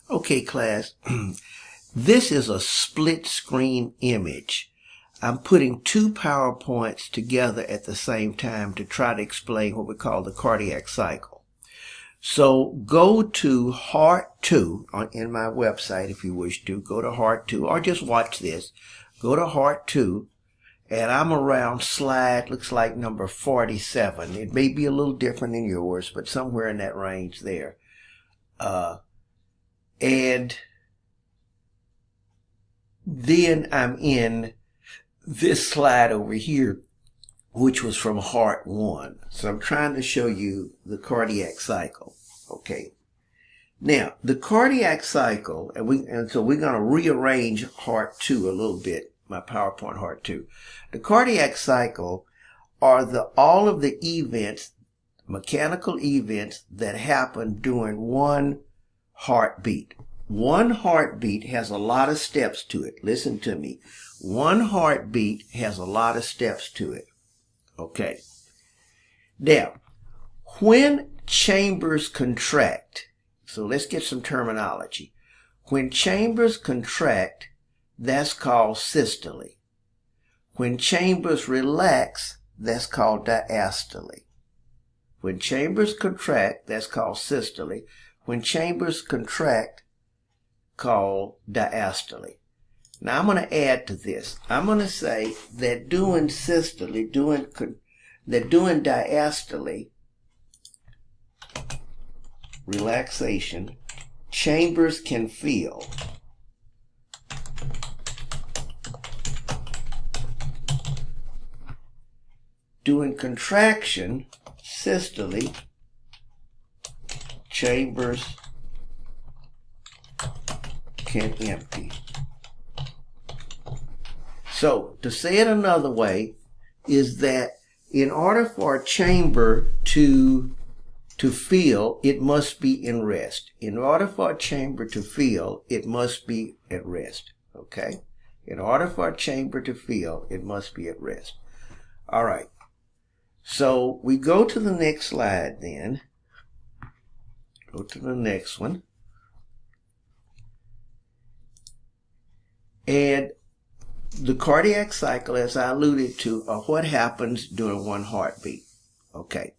Okay, class, this is a split screen image. I'm putting two PowerPoints together at the same time to try to explain what we call the cardiac cycle. So go to Heart 2 in my website if you wish to. Go to Heart 2 or just watch this. Go to Heart 2 and I'm around slide, looks like number 47. It may be a little different than yours, but somewhere in that range there. And then I'm in this slide over here, which was from Heart 1. So I'm trying to show you the cardiac cycle. Okay. Now, the cardiac cycle, and so we're going to rearrange Heart 2 a little bit, my PowerPoint Heart 2. The cardiac cycle are all of the events, mechanical events that happen during one heartbeat. One heartbeat has a lot of steps to it. Listen to me. One heartbeat has a lot of steps to it. Okay. Now, when chambers contract, so let's get some terminology. When chambers contract, that's called systole. When chambers relax, that's called diastole. When chambers contract, that's called systole. When chambers contract, called diastole. Now I'm going to add to this. I'm going to say that doing systole, doing diastole, relaxation, chambers can feel. Doing contraction, systole, chambers can empty. So, to say it another way, is that in order for a chamber to feel, it must be in rest. In order for a chamber to feel, it must be at rest. Okay? In order for a chamber to feel, it must be at rest. All right. So, we go to the next slide then. Go to the next one. And the cardiac cycle, as I alluded to, are what happens during one heartbeat. Okay.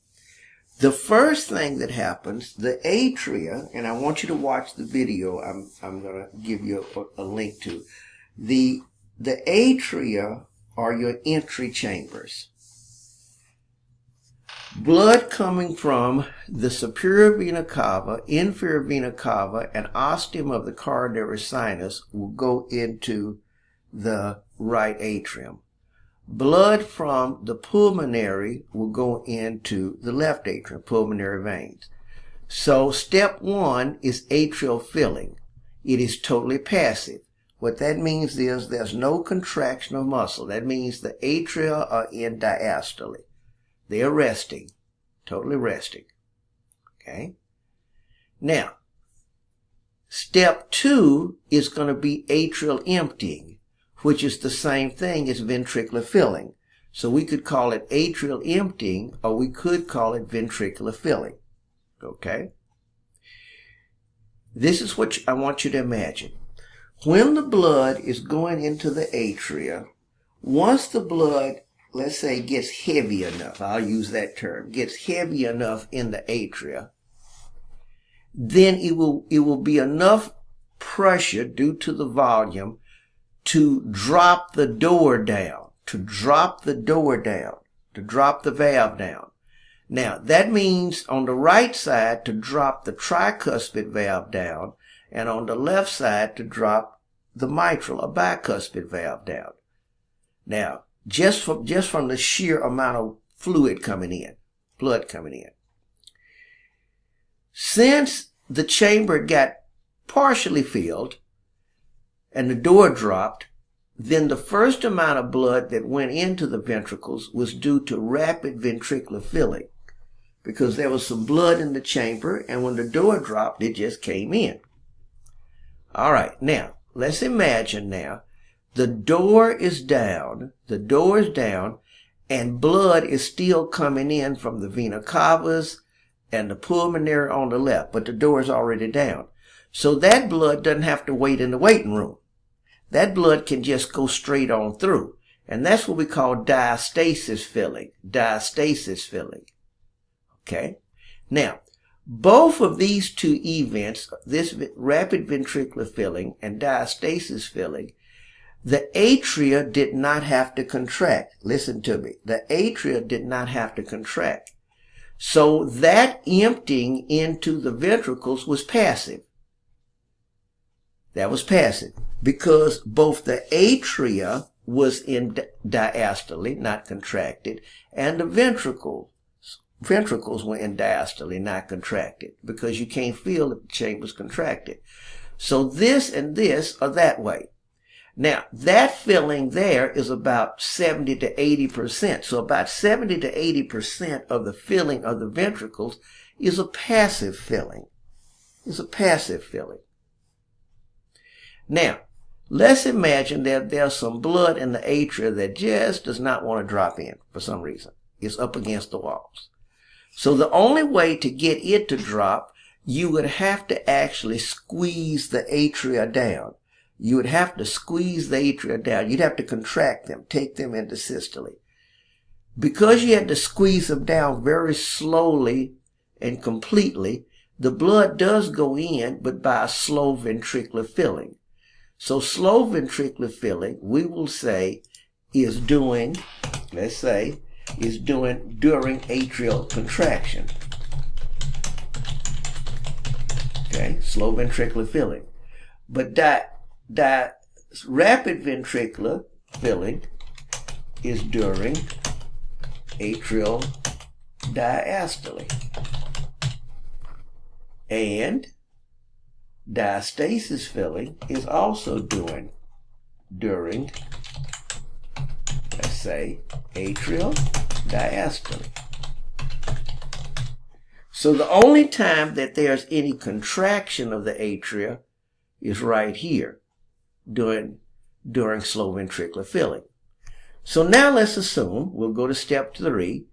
The first thing that happens, the atria, and I want you to watch the video I'm going to give you a link to. The atria are your entry chambers. Blood coming from the superior vena cava, inferior vena cava, and ostium of the coronary sinus will go into the right atrium. Blood from the pulmonary will go into the left atrium, pulmonary veins. So step one is atrial filling. It is totally passive. What that means is there's no contraction of muscle. That means the atria are in diastole. They are resting, totally resting. Okay? Now, step two is going to be atrial emptying, which is the same thing as ventricular filling. So we could call it atrial emptying, or we could call it ventricular filling. Okay? This is what I want you to imagine. When the blood is going into the atria, once the blood, let's say, gets heavy enough, I'll use that term, gets heavy enough in the atria, then it will be enough pressure due to the volume to drop the door down, to drop the valve down. Now, that means on the right side to drop the tricuspid valve down, and on the left side to drop the mitral or bicuspid valve down. Now, just from the sheer amount of blood coming in. Since the chamber got partially filled and the door dropped, then the first amount of blood that went into the ventricles was due to rapid ventricular filling, because there was some blood in the chamber, and when the door dropped, it just came in. All right, now, let's imagine now the door is down, and blood is still coming in from the vena cavas and the pulmonary on the left, but the door is already down. So that blood doesn't have to wait in the waiting room. That blood can just go straight on through. And that's what we call diastasis filling. Diastasis filling. Okay? Now, both of these two events, this rapid ventricular filling and diastasis filling, the atria did not have to contract. Listen to me. The atria did not have to contract. So that emptying into the ventricles was passive. That was passive because both the atria was in diastole, not contracted, and the ventricles were in diastole, not contracted, because you can't feel that the chamber's contracted. So this and this are that way. Now, that filling there is about 70 to 80%. So about 70 to 80% of the filling of the ventricles is a passive filling. It's a passive filling. Now, let's imagine that there's some blood in the atria that just does not want to drop in for some reason. It's up against the walls. So the only way to get it to drop, you would have to actually squeeze the atria down. You would have to squeeze the atria down. You'd have to contract them, take them into systole. Because you had to squeeze them down very slowly and completely, the blood does go in, but by a slow ventricular filling. So slow ventricular filling, we will say, is doing, let's say, is doing during atrial contraction. Okay, slow ventricular filling. But rapid ventricular filling is during atrial diastole. And diastasis filling is also doing during, let's say, atrial diastole. So the only time that there's any contraction of the atria is right here during slow ventricular filling. So now let's assume, we'll go to step 3,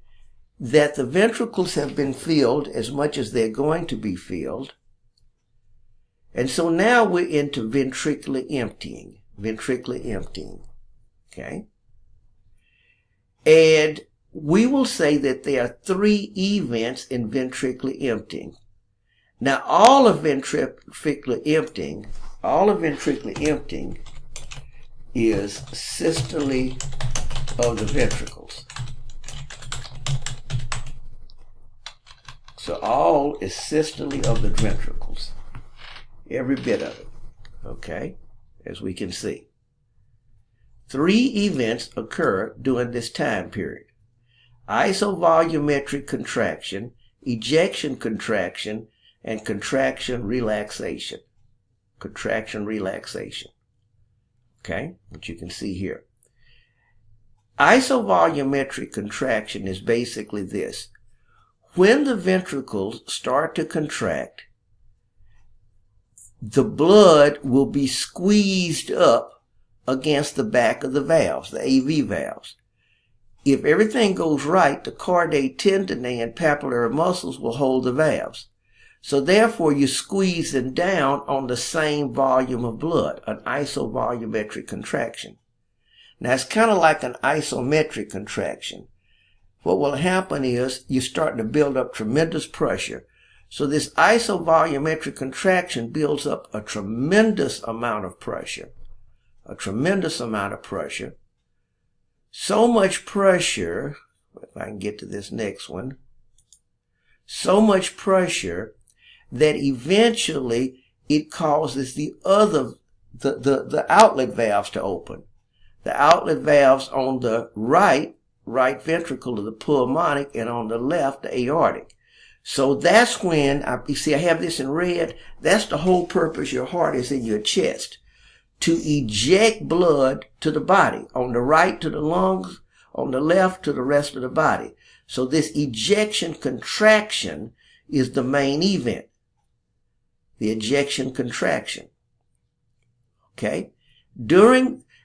that the ventricles have been filled as much as they're going to be filled. And so now we're into ventricular emptying. Ventricular emptying. Okay? And we will say that there are 3 events in ventricular emptying. Now, all of ventricular emptying is systole of the ventricles. So all is systole of the ventricles. Every bit of it. Okay? As we can see. 3 events occur during this time period. Isovolumetric contraction, ejection contraction, and contraction relaxation. Contraction relaxation. Okay? Which you can see here. Isovolumetric contraction is basically this. When the ventricles start to contract, the blood will be squeezed up against the back of the valves, the AV valves. If everything goes right, the chordae tendineae and papillary muscles will hold the valves. So therefore, you're squeezing down on the same volume of blood, an isovolumetric contraction. Now, it's kind of like an isometric contraction. What will happen is you're starting to build up tremendous pressure. So this isovolumetric contraction builds up a tremendous amount of pressure. A tremendous amount of pressure. So much pressure, if I can get to this next one, so much pressure that eventually it causes the outlet valves to open. The outlet valves on the right ventricle of the pulmonic, and on the left, the aortic. So that's when, you see I have this in red, that's the whole purpose your heart is in your chest. To eject blood to the body, on the right to the lungs, on the left to the rest of the body. So this ejection contraction is the main event. The ejection contraction. Okay?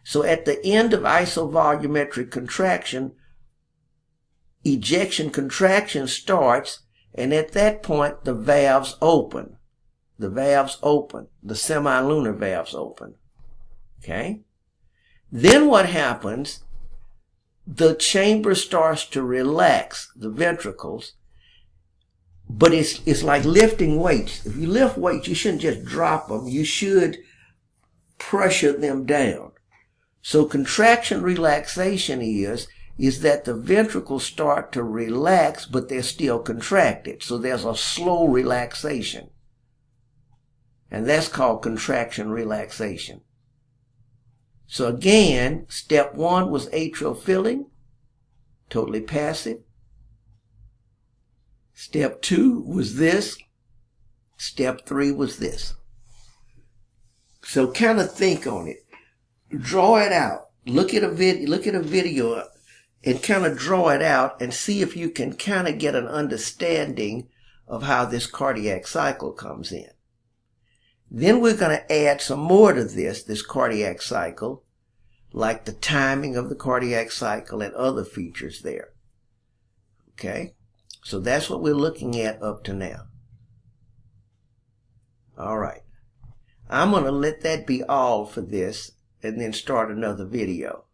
So at the end of isovolumetric contraction, ejection contraction starts, and at that point the valves open. the valves open, the semilunar valves open. Okay? Then what happens, the chamber starts to relax, the ventricles, but it's like lifting weights. If you lift weights, you shouldn't just drop them. You should pressure them down. So contraction relaxation is that the ventricles start to relax, but they're still contracted. So there's a slow relaxation. And that's called contraction relaxation. So again, step 1 was atrial filling, totally passive. Step 2 was this. Step 3 was this. So kind of think on it. Draw it out. Look at a video and kind of draw it out and see if you can kind of get an understanding of how this cardiac cycle comes in. Then we're going to add some more to this cardiac cycle, like the timing of the cardiac cycle and other features there. Okay? So that's what we're looking at up to now. All right. I'm going to let that be all for this and then start another video.